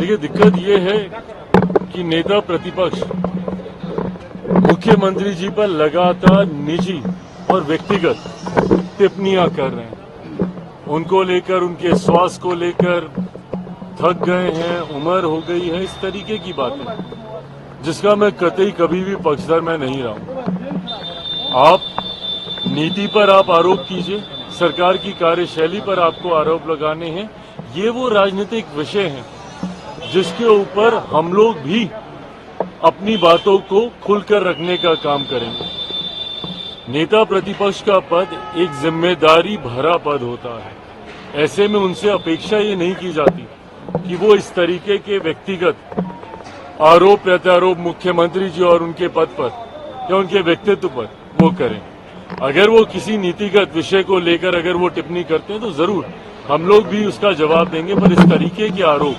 देखिए, दिक्कत ये है कि नेता प्रतिपक्ष मुख्यमंत्री जी पर लगातार निजी और व्यक्तिगत टिप्पणियां कर रहे हैं। उनको लेकर, उनके स्वास्थ्य को लेकर थक गए हैं, उम्र हो गई है, इस तरीके की बातें, जिसका मैं कतई कभी भी पक्षधर मैं नहीं रहा हूं। आप नीति पर आप आरोप कीजिए, सरकार की कार्यशैली पर आपको आरोप लगाने हैं, ये वो राजनीतिक विषय हैं जिसके ऊपर हम लोग भी अपनी बातों को खुलकर रखने का काम करेंगे। नेता प्रतिपक्ष का पद एक जिम्मेदारी भरा पद होता है। ऐसे में उनसे अपेक्षा ये नहीं की जाती कि वो इस तरीके के व्यक्तिगत आरोप प्रत्यारोप मुख्यमंत्री जी और उनके पद पर या उनके व्यक्तित्व पर वो करें। अगर वो किसी नीतिगत विषय को लेकर अगर वो टिप्पणी करते हैं तो जरूर हम लोग भी उसका जवाब देंगे, पर इस तरीके के आरोप,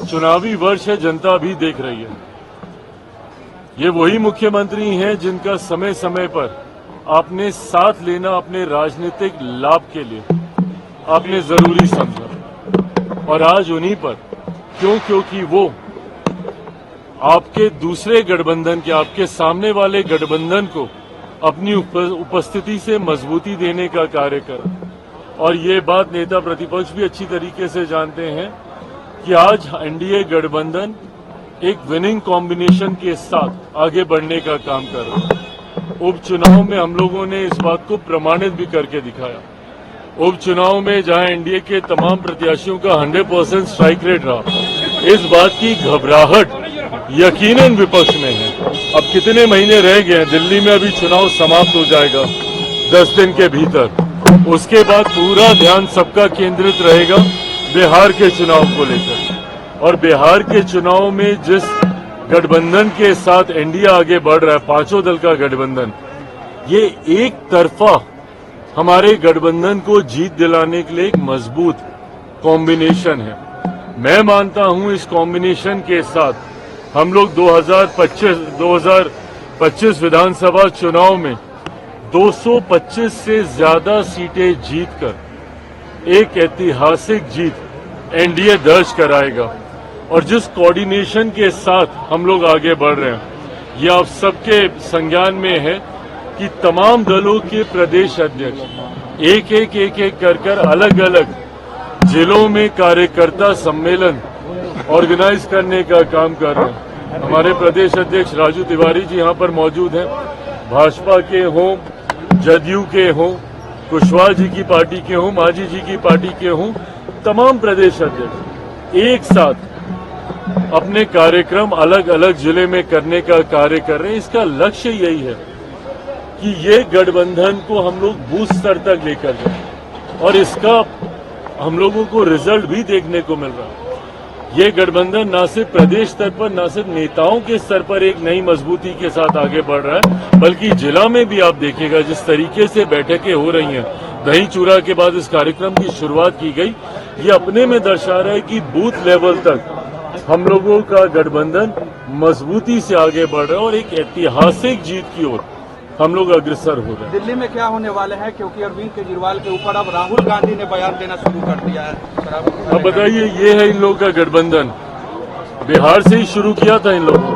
चुनावी वर्ष है, जनता भी देख रही है। ये वही मुख्यमंत्री हैं जिनका समय समय पर आपने साथ लेना अपने राजनीतिक लाभ के लिए आपने जरूरी समझा, और आज उन्हीं पर क्योंकि वो आपके दूसरे गठबंधन के, आपके सामने वाले गठबंधन को अपनी उपस्थिति से मजबूती देने का कार्य करा। और ये बात नेता प्रतिपक्ष भी अच्छी तरीके से जानते हैं कि आज एनडीए गठबंधन एक विनिंग कॉम्बिनेशन के साथ आगे बढ़ने का काम कर रहा है। उपचुनाव में हम लोगों ने इस बात को प्रमाणित भी करके दिखाया। उपचुनाव में जहां एनडीए के तमाम प्रत्याशियों का 100% स्ट्राइक रेट रहा, इस बात की घबराहट यकीनन विपक्ष में है। अब कितने महीने रह गए हैं, दिल्ली में अभी चुनाव समाप्त हो जाएगा 10 दिन के भीतर। उसके बाद पूरा ध्यान सबका केंद्रित रहेगा बिहार के चुनाव को लेकर। और बिहार के चुनाव में जिस गठबंधन के साथ एनडीए आगे बढ़ रहा है, पांचों दल का गठबंधन, ये एक तरफा हमारे गठबंधन को जीत दिलाने के लिए एक मजबूत कॉम्बिनेशन है। मैं मानता हूं इस कॉम्बिनेशन के साथ हम लोग 2025 विधानसभा चुनाव में 225 से ज्यादा सीटें जीतकर एक ऐतिहासिक जीत एनडीए दर्ज कराएगा। और जिस कोऑर्डिनेशन के साथ हम लोग आगे बढ़ रहे हैं, ये आप सबके संज्ञान में है कि तमाम दलों के प्रदेश अध्यक्ष एक एक कर अलग अलग जिलों में कार्यकर्ता सम्मेलन ऑर्गेनाइज करने का काम कर रहे हैं। हमारे प्रदेश अध्यक्ष राजू तिवारी जी यहाँ पर मौजूद हैं, भाजपा के हों, जदयू के हों, कुशवाहा जी की पार्टी के हों, मांझी जी की पार्टी के हों, तमाम प्रदेश अध्यक्ष एक साथ अपने कार्यक्रम अलग अलग जिले में करने का कार्य कर रहे हैं। इसका लक्ष्य यही है कि ये गठबंधन को हम लोग बूथ स्तर तक लेकर जाएं, और इसका हम लोगों को रिजल्ट भी देखने को मिल रहा है। ये गठबंधन न सिर्फ प्रदेश स्तर पर, न सिर्फ नेताओं के स्तर पर एक नई मजबूती के साथ आगे बढ़ रहा है, बल्कि जिला में भी आप देखिएगा जिस तरीके से बैठकें हो रही हैं, दही चूड़ा के बाद इस कार्यक्रम की शुरुआत की गई, ये अपने में दर्शा रहा है कि बूथ लेवल तक हम लोगों का गठबंधन मजबूती से आगे बढ़ रहा है और एक ऐतिहासिक जीत की ओर हम लोग अग्रसर हो रहे हैं। दिल्ली में क्या होने वाले हैं, क्योंकि अरविंद केजरीवाल के ऊपर अब राहुल गांधी ने बयान देना शुरू कर दिया है। अब बताइए, ये है इन लोगों का गठबंधन। बिहार से ही शुरू किया था इन लोगों ने,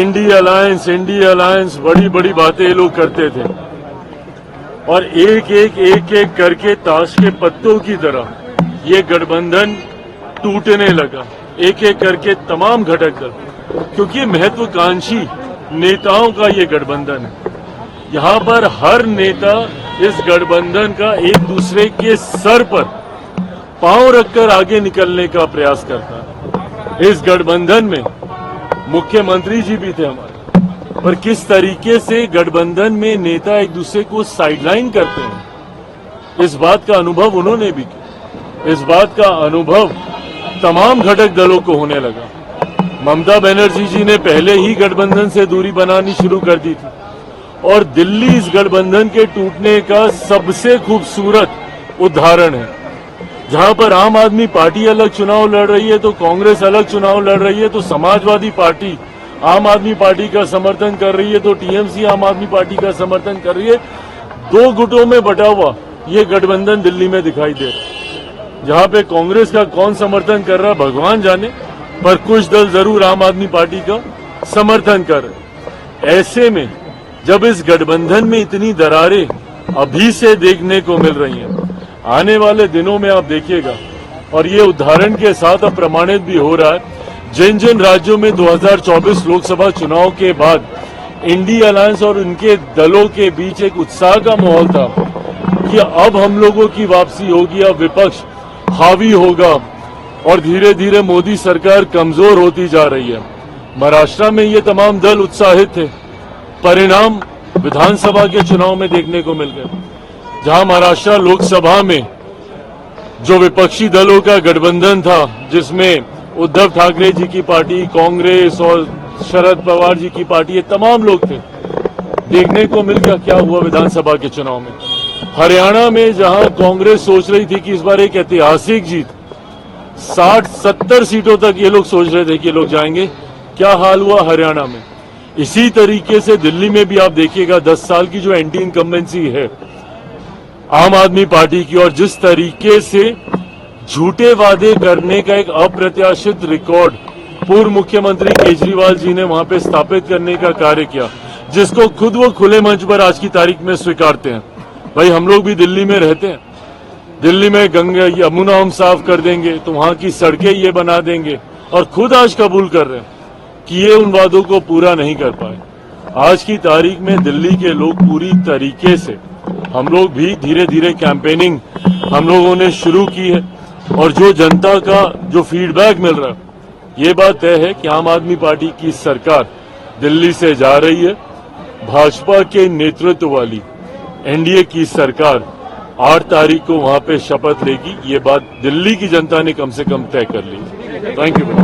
इंडिया अलायंस, बड़ी बड़ी बातें ये लोग करते थे, और एक एक करके ताश के पत्तों की तरह ये गठबंधन टूटने लगा, एक एक करके तमाम घटक दल, क्योंकि महत्वाकांक्षी नेताओं का ये गठबंधन है। यहाँ पर हर नेता इस गठबंधन का एक दूसरे के सर पर पांव रखकर आगे निकलने का प्रयास करता है। इस गठबंधन में मुख्यमंत्री जी भी थे हमारे, पर किस तरीके से गठबंधन में नेता एक दूसरे को साइडलाइन करते हैं, इस बात का अनुभव उन्होंने भी किया। इस बात का अनुभव तमाम घटक दलों को होने लगा। ममता बनर्जी जी ने पहले ही गठबंधन से दूरी बनानी शुरू कर दी थी, और दिल्ली इस गठबंधन के टूटने का सबसे खूबसूरत उदाहरण है। जहां पर आम आदमी पार्टी अलग चुनाव लड़ रही है, तो कांग्रेस अलग चुनाव लड़ रही है, तो समाजवादी पार्टी आम आदमी पार्टी का समर्थन कर रही है, तो टीएमसी आम आदमी पार्टी का समर्थन कर रही है। दो गुटों में बटा हुआ ये गठबंधन दिल्ली में दिखाई दे रहा है, जहां पे कांग्रेस का कौन समर्थन कर रहा है भगवान जाने, पर कुछ दल जरूर आम आदमी पार्टी का समर्थन कर रहे। ऐसे में जब इस गठबंधन में इतनी दरारें अभी से देखने को मिल रही हैं, आने वाले दिनों में आप देखिएगा, और ये उदाहरण के साथ अब प्रमाणित भी हो रहा है, जिन जिन राज्यों में 2024 लोकसभा चुनाव के बाद इंडिया अलायंस और उनके दलों के बीच एक उत्साह का माहौल था कि अब हम लोगों की वापसी होगी, अब विपक्ष हावी होगा और धीरे धीरे मोदी सरकार कमजोर होती जा रही है। महाराष्ट्र में ये तमाम दल उत्साहित थे। परिणाम विधानसभा के चुनाव में देखने को मिल गए, जहां महाराष्ट्र लोकसभा में जो विपक्षी दलों का गठबंधन था, जिसमें उद्धव ठाकरे जी की पार्टी, कांग्रेस और शरद पवार जी की पार्टी, ये तमाम लोग थे। देखने को मिल गया क्या हुआ विधानसभा के चुनाव में। हरियाणा में जहां कांग्रेस सोच रही थी कि इस बार एक ऐतिहासिक जीत, 60-70 सीटों तक ये लोग सोच रहे थे कि ये लोग जाएंगे, क्या हाल हुआ हरियाणा में। इसी तरीके से दिल्ली में भी आप देखिएगा 10 साल की जो एंटी इनकम्बेंसी है आम आदमी पार्टी की, और जिस तरीके से झूठे वादे करने का एक अप्रत्याशित रिकॉर्ड पूर्व मुख्यमंत्री केजरीवाल जी ने वहां पे स्थापित करने का कार्य किया, जिसको खुद वो खुले मंच पर आज की तारीख में स्वीकारते हैं। भाई हम लोग भी दिल्ली में रहते हैं, दिल्ली में गंगा यमुना हम साफ कर देंगे, तो वहां की सड़कें ये बना देंगे, और खुद आज कबूल कर रहे हैं कि ये उन वादों को पूरा नहीं कर पाए। आज की तारीख में दिल्ली के लोग पूरी तरीके से, हम लोग भी धीरे धीरे कैंपेनिंग हम लोगों ने शुरू की है, और जो जनता का जो फीडबैक मिल रहा है, ये बात तय है कि आम आदमी पार्टी की सरकार दिल्ली से जा रही है। भाजपा के नेतृत्व वाली एनडीए की सरकार 8 तारीख को वहां पे शपथ लेगी। ये बात दिल्ली की जनता ने कम से कम तय कर ली। Thank you.